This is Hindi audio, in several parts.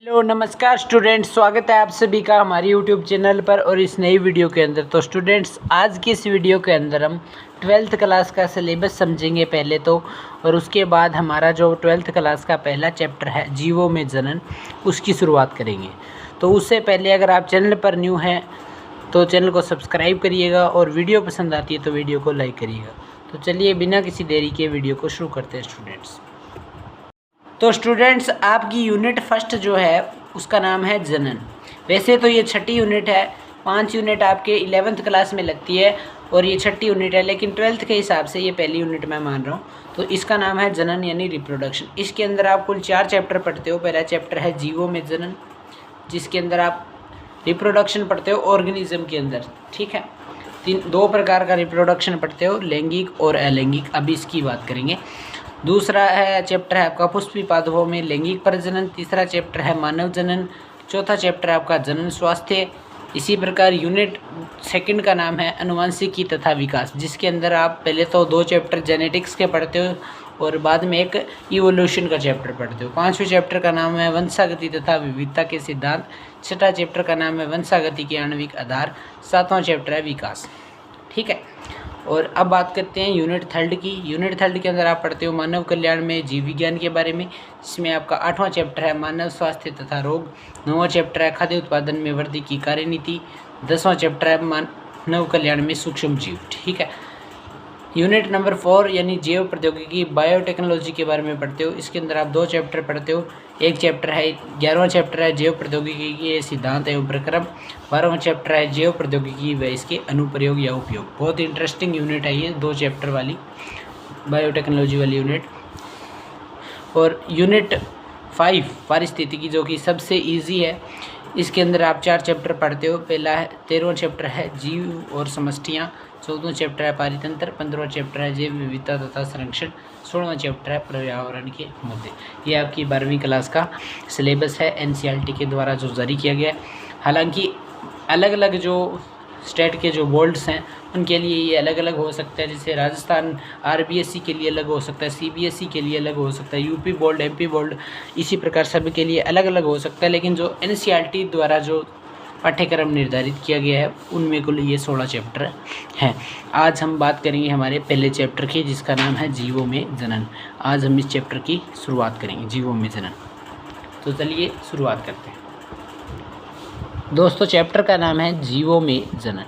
हेलो नमस्कार स्टूडेंट्स, स्वागत है आप सभी का हमारी यूट्यूब चैनल पर और इस नई वीडियो के अंदर। तो स्टूडेंट्स, आज की इस वीडियो के अंदर हम 12th क्लास का सिलेबस समझेंगे पहले तो, और उसके बाद हमारा जो 12th क्लास का पहला चैप्टर है जीवों में जनन, उसकी शुरुआत करेंगे। तो उससे पहले अगर आप चैनल पर न्यू हैं तो चैनल को सब्सक्राइब करिएगा और वीडियो पसंद आती है तो वीडियो को लाइक करिएगा। तो चलिए बिना किसी देरी के वीडियो को शुरू करते हैं स्टूडेंट्स। तो स्टूडेंट्स, आपकी यूनिट फर्स्ट जो है उसका नाम है जनन। वैसे तो ये छठी यूनिट है, 5 यूनिट आपके 11th क्लास में लगती है और ये छठी यूनिट है, लेकिन 12th के हिसाब से ये पहली यूनिट मैं मान रहा हूँ। तो इसका नाम है जनन यानी रिप्रोडक्शन। इसके अंदर आप कुल 4 चैप्टर पढ़ते हो। पहला चैप्टर है जीवों में जनन, जिसके अंदर आप रिप्रोडक्शन पढ़ते हो ऑर्गेनिज्म के अंदर, ठीक है। 2 प्रकार का रिप्रोडक्शन पढ़ते हो, लैंगिक और अलैंगिक। अभी इसकी बात करेंगे। दूसरा है चैप्टर है आपका पुष्पी पादपों में लैंगिक प्रजनन। तीसरा चैप्टर है मानव जनन। चौथा चैप्टर है आपका जनन स्वास्थ्य। इसी प्रकार यूनिट सेकंड का नाम है अनुवांशिकी तथा विकास, जिसके अंदर आप पहले तो 2 चैप्टर जेनेटिक्स के पढ़ते हो और बाद में एक इवोल्यूशन का चैप्टर पढ़ते हो। 5वें चैप्टर का नाम है वंशागति तथा विविधता के सिद्धांत। 6ठा चैप्टर का नाम है वंशागति के आणविक आधार। 7वां चैप्टर है विकास, ठीक है। और अब बात करते हैं यूनिट थर्ड की। यूनिट थर्ड के अंदर आप पढ़ते हो मानव कल्याण में जीव विज्ञान के बारे में, जिसमें आपका 8वां चैप्टर है मानव स्वास्थ्य तथा रोग। 9वां चैप्टर है खाद्य उत्पादन में वृद्धि की कार्यनीति। 10वां चैप्टर है मानव कल्याण में सूक्ष्म जीव, ठीक है। यूनिट नंबर 4 यानी जैव प्रौद्योगिकी बायोटेक्नोलॉजी के बारे में पढ़ते हो। इसके अंदर आप 2 चैप्टर पढ़ते हो। एक चैप्टर है 11वां चैप्टर है जैव प्रौद्योगिकी के सिद्धांत एवं प्रक्रम। 12वां चैप्टर है जैव प्रौद्योगिकी व इसके अनुप्रयोग या उपयोग। बहुत इंटरेस्टिंग यूनिट है ये 2 चैप्टर वाली बायोटेक्नोलॉजी वाली यूनिट। और यूनिट 5 पारिस्थितिकी, जो कि सबसे ईजी है। इसके अंदर आप 4 चैप्टर पढ़ते हो। पहला है 13वां चैप्टर है जीव और समष्टियाँ। 14वां चैप्टर है पारितंत्र। 15वां चैप्टर है जैव विविधता तथा संरक्षण। 16वां चैप्टर है पर्यावरण के मुद्दे। ये आपकी 12वीं क्लास का सिलेबस है, एनसीईआरटी के द्वारा जो जारी किया गया है। हालांकि अलग अलग जो स्टेट के जो बोर्ड्स हैं उनके लिए ये अलग अलग हो सकता है। जैसे राजस्थान आरबीएसई के लिए अलग हो सकता है, सीबीएसई के लिए अलग हो सकता है, यूपी बोर्ड, एमपी बोर्ड, इसी प्रकार सभी के लिए अलग अलग हो सकता है। लेकिन जो एनसीईआरटी द्वारा जो पाठ्यक्रम निर्धारित किया गया है उनमें कुल ये 16 चैप्टर हैं। आज हम बात करेंगे हमारे पहले चैप्टर की, जिसका नाम है जीवों में जनन। आज हम इस चैप्टर की शुरुआत करेंगे, जीवों में जनन। तो चलिए शुरुआत करते हैं दोस्तों। चैप्टर का नाम है जीवों में जनन।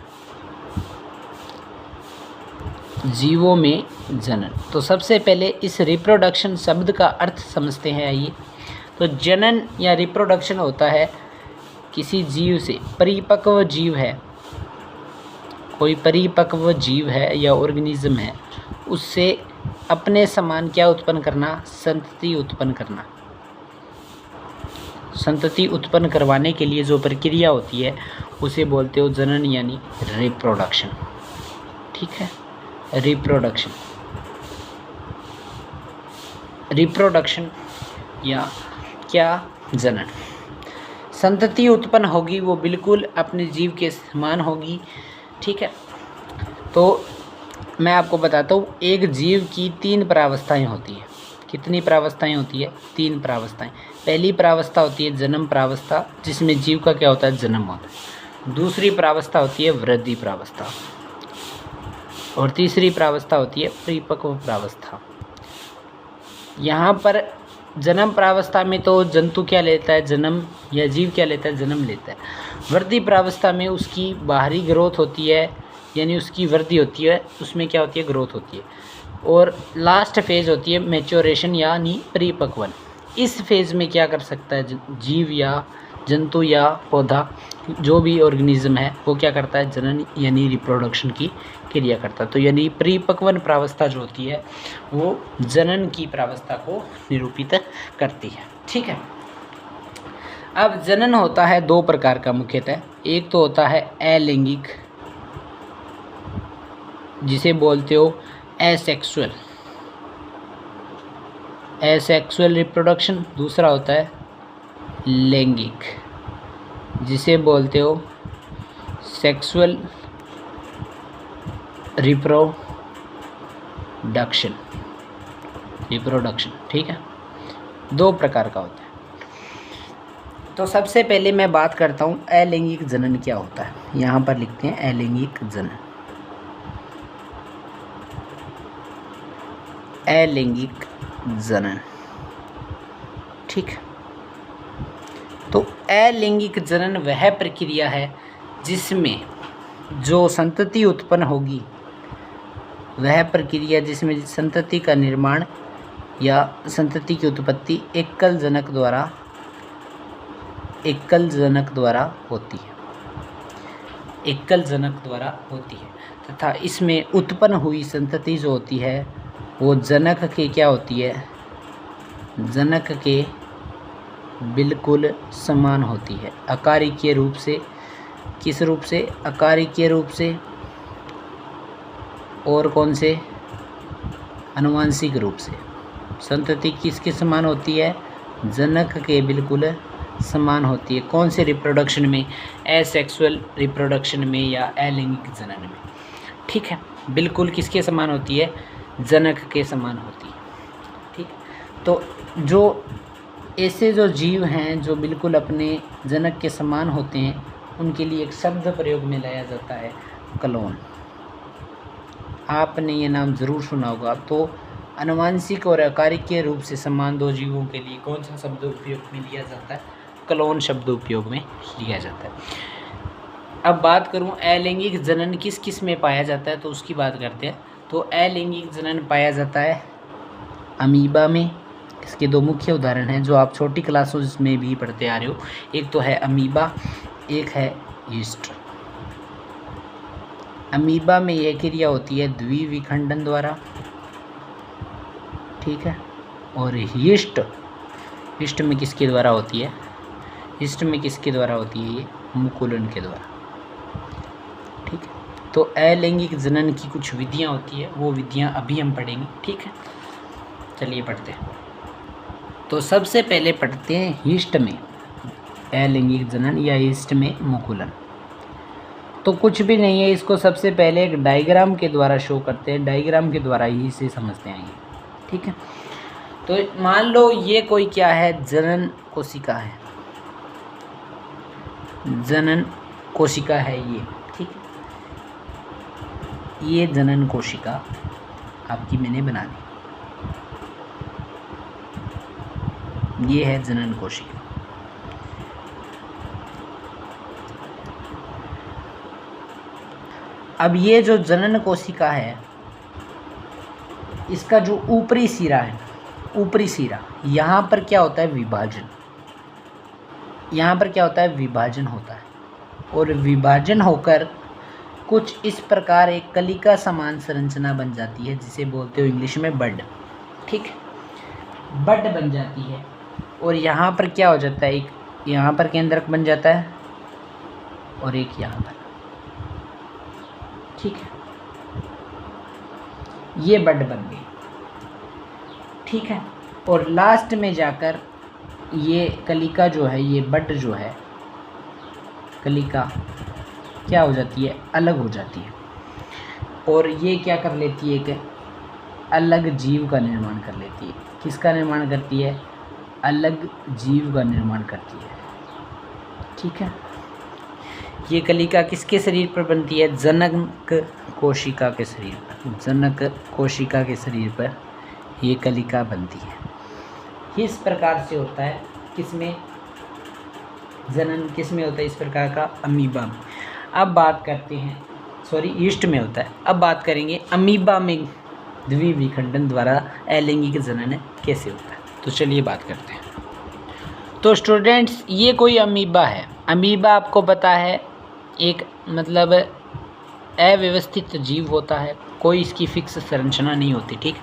जीवों में जनन। तो सबसे पहले इस रिप्रोडक्शन शब्द का अर्थ समझते हैं। आइए, तो जनन या रिप्रोडक्शन होता है किसी जीव से, परिपक्व जीव है, कोई परिपक्व जीव है या ऑर्गेनिज्म है, उससे अपने समान क्या उत्पन्न करना, संतति उत्पन्न करना। संतति उत्पन्न करवाने के लिए जो प्रक्रिया होती है उसे बोलते हो जनन यानी रिप्रोडक्शन, ठीक है। रिप्रोडक्शन, रिप्रोडक्शन या क्या जनन। संतति उत्पन्न होगी वो बिल्कुल अपने जीव के समान होगी, ठीक है। तो मैं आपको बताता हूँ, एक जीव की 3 प्रावस्थाएं होती है। कितनी प्रावस्थाएं होती है? 3 प्रावस्थाएं। पहली प्रावस्था होती है जन्म प्रावस्था, जिसमें जीव का क्या होता है, जन्म होता है। दूसरी प्रावस्था होती है वृद्धि प्रावस्था और तीसरी प्रावस्था होती है परिपक्व प्रावस्था। यहाँ पर जन्म प्रावस्था में तो जंतु क्या लेता है, जन्म, या जीव क्या लेता है, जन्म लेता है। वृद्धि प्रावस्था में उसकी बाहरी ग्रोथ होती है, यानी उसकी वृद्धि होती है, उसमें क्या होती है, ग्रोथ होती है। और लास्ट फेज होती है मैच्योरेशन यानी परिपक्वन। इस फेज में क्या कर सकता है जीव या जंतु या पौधा, जो भी ऑर्गेनिज्म है, वो क्या करता है, जनन यानी रिप्रोडक्शन की क्रिया करता है। तो यानी परिपक्वन प्रावस्था जो होती है वो जनन की प्रावस्था को निरूपित करती है, ठीक है। अब जनन होता है 2 प्रकार का मुख्यतः। एक तो होता है अलैंगिक, जिसे बोलते हो एसेक्सुअल, एसेक्सुअल रिप्रोडक्शन। दूसरा होता है लैंगिक, जिसे बोलते हो सेक्सुअल रिप्रोडक्शन, ठीक है। 2 प्रकार का होता है। तो सबसे पहले मैं बात करता हूँ अलैंगिक जनन क्या होता है। यहाँ पर लिखते हैं अलैंगिक जनन। अलैंगिक जनन, ठीक। तो अलैंगिक जनन वह प्रक्रिया है जिसमें जो संतति उत्पन्न होगी, वह प्रक्रिया जिसमें संतति का निर्माण या संतति की उत्पत्ति एकल जनक द्वारा होती है, एकल जनक द्वारा होती है, तथा इसमें उत्पन्न हुई संतति जो होती है वो जनक के क्या होती है, जनक के बिल्कुल समान होती है। अकारिकीय रूप से, किस रूप से? अकारिकीय रूप से, और कौन से? आनुवंशिक रूप से। संतति किसके समान होती है? जनक के बिल्कुल समान होती है। कौन से रिप्रोडक्शन में? एसेक्सुअल रिप्रोडक्शन में या अलैंगिक जनन में, ठीक है। बिल्कुल किसके समान होती है? जनक के समान होती है, ठीक। तो जो ऐसे जो जीव हैं जो बिल्कुल अपने जनक के समान होते हैं, उनके लिए एक शब्द प्रयोग में लाया जाता है क्लोन। आपने ये नाम ज़रूर सुना होगा। तो आनुवंशिक और अकारिकीय रूप से समान दो जीवों के लिए कौन सा शब्द उपयोग में लिया जाता है? क्लोन शब्द उपयोग में लिया जाता है। अब बात करूं अलैंगिक जनन किस किस में पाया जाता है, तो उसकी बात करते हैं। तो अलैंगिक जनन पाया जाता है अमीबा में। इसके दो मुख्य उदाहरण हैं जो आप छोटी क्लासों में भी पढ़ते आ रहे हो। एक तो है अमीबा, एक है यीस्ट। अमीबा में यह क्रिया होती है द्विविखंडन द्वारा, ठीक है। और यीस्ट में किसके द्वारा होती है? यीस्ट में किसके द्वारा होती है? ये मुकुलन के द्वारा, ठीक है। तो अलैंगिक जनन की कुछ विधियां होती है, वो विधियां अभी हम पढ़ेंगे, ठीक है। चलिए पढ़ते हैं। तो सबसे पहले पढ़ते हैं यीस्ट में अलैंगिक जनन या यीस्ट में मुकुलन। तो कुछ भी नहीं है, इसको सबसे पहले एक डायग्राम के द्वारा शो करते हैं, डायग्राम के द्वारा ही इसे समझते हैं, ठीक है। तो मान लो ये कोई क्या है? जनन कोशिका है, जनन कोशिका है ये, ठीक है। ये जनन कोशिका आपकी मैंने बना दी, ये है जनन कोशिका। अब ये जो जनन कोशिका है, इसका जो ऊपरी सिरा है, ऊपरी सिरा, यहाँ पर क्या होता है? विभाजन। यहाँ पर क्या होता है? विभाजन होता है। और विभाजन होकर कुछ इस प्रकार एक कलिका समान संरचना बन जाती है, जिसे बोलते हो इंग्लिश में बड, ठीक। बड बन जाती है। और यहाँ पर क्या हो जाता है? एक यहाँ पर केंद्रक बन जाता है और एक यहाँ पर, ठीक है। ये बड बन गई, ठीक है। और लास्ट में जाकर ये कलिका जो है, ये बड जो है, कलिका क्या हो जाती है? अलग हो जाती है। और ये क्या कर लेती है? एक अलग जीव का निर्माण कर लेती है। किसका निर्माण करती है? अलग जीव का निर्माण करती है, ठीक है। ये कलिका किसके शरीर पर बनती है? जनक कोशिका के शरीर पर, जनक कोशिका के शरीर पर ये कलिका बनती है। इस प्रकार से होता है किसमें? जनन किसमें होता है इस प्रकार का? अमीबा में। अब बात करते हैं, सॉरी यीस्ट में होता है। अब बात करेंगे अमीबा में द्विविखंडन द्वारा अलैंगिक जनन कैसे होता है। तो चलिए बात करते हैं। तो स्टूडेंट्स, ये कोई अमीबा है। अमीबा आपको पता है एक मतलब अव्यवस्थित जीव होता है, कोई इसकी फिक्स संरचना नहीं होती, ठीक।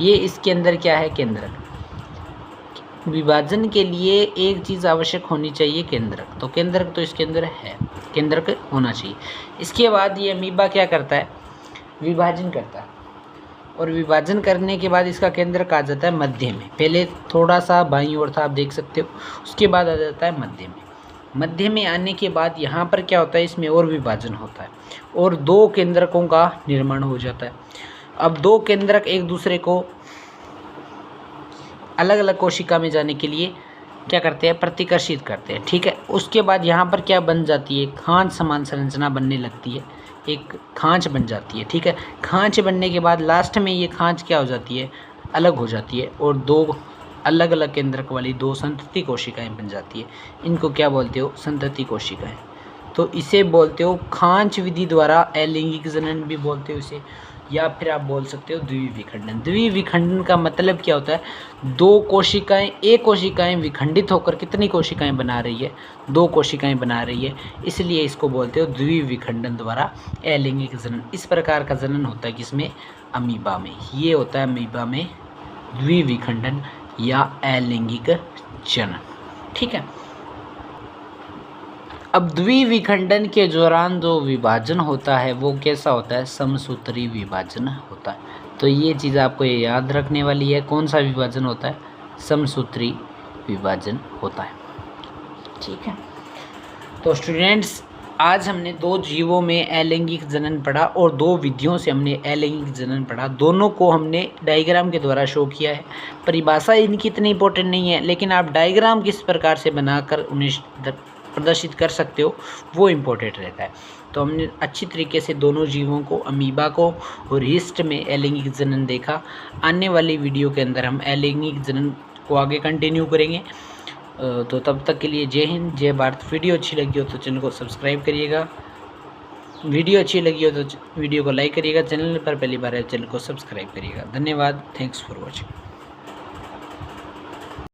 ये इसके अंदर क्या है? केंद्रक। विभाजन के लिए एक चीज़ आवश्यक होनी चाहिए, केंद्रक। तो केंद्रक तो इसके अंदर है, केंद्रक होना चाहिए। इसके बाद ये अमीबा क्या करता है? विभाजन करता है। और विभाजन करने के बाद इसका केंद्रक आ जाता है मध्य में। पहले थोड़ा सा बाईं ओर था, आप देख सकते हो। उसके बाद आ जाता है मध्य में। मध्य में आने के बाद यहाँ पर क्या होता है? इसमें और विभाजन होता है और दो केंद्रकों का निर्माण हो जाता है। अब दो केंद्रक एक दूसरे को अलग अलग कोशिका में जाने के लिए क्या करते हैं, प्रतिकर्षित करते हैं। ठीक है, उसके बाद यहाँ पर क्या बन जाती है, खांच समान संरचना बनने लगती है, एक खांच बन जाती है। ठीक है, खांच बनने के बाद लास्ट में ये खांच क्या हो जाती है, अलग हो जाती है और दो अलग अलग केंद्रक वाली दो संतति कोशिकाएं बन जाती है। इनको क्या बोलते हो, संतति कोशिकाएं। तो इसे बोलते हो खांच विधि द्वारा अलैंगिक जनन भी बोलते हो इसे, या फिर आप बोल सकते हो द्विविखंडन। द्विविखंडन का मतलब क्या होता है, दो कोशिकाएं, एक कोशिकाएं विखंडित होकर कितनी कोशिकाएं बना रही है, दो कोशिकाएं बना रही है, इसलिए इसको बोलते हो द्विविखंडन द्वारा अलैंगिक जनन। इस प्रकार का जनन होता है किसमें, अमीबा में। ये होता है अमीबा में द्विविखंडन या अलैंगिक जनन। ठीक है, अब द्विविखंडन के दौरान जो विभाजन होता है वो कैसा होता है, समसूत्री विभाजन होता है। तो ये चीज़ आपको याद रखने वाली है, कौन सा विभाजन होता है, समसूत्री विभाजन होता है। ठीक है, तो स्टूडेंट्स आज हमने दो जीवों में अलैंगिक जनन पढ़ा और दो विधियों से हमने अलैंगिक जनन पढ़ा। दोनों को हमने डायग्राम के द्वारा शो किया है। परिभाषा इनकी इतनी इंपॉर्टेंट नहीं है, लेकिन आप डायग्राम किस प्रकार से बनाकर उन्हें प्रदर्शित कर सकते हो वो इम्पोर्टेंट रहता है। तो हमने अच्छी तरीके से दोनों जीवों को, अमीबा को और ईस्ट में अलैंगिक जनन देखा। आने वाली वीडियो के अंदर हम अलैंगिक जनन को आगे कंटिन्यू करेंगे। तो तब तक के लिए जय हिंद, जय भारत। वीडियो अच्छी लगी हो तो चैनल को सब्सक्राइब करिएगा, वीडियो अच्छी लगी हो तो वीडियो को लाइक करिएगा, चैनल पर पहली बार है चैनल को सब्सक्राइब करिएगा। धन्यवाद, थैंक्स फॉर वॉचिंग।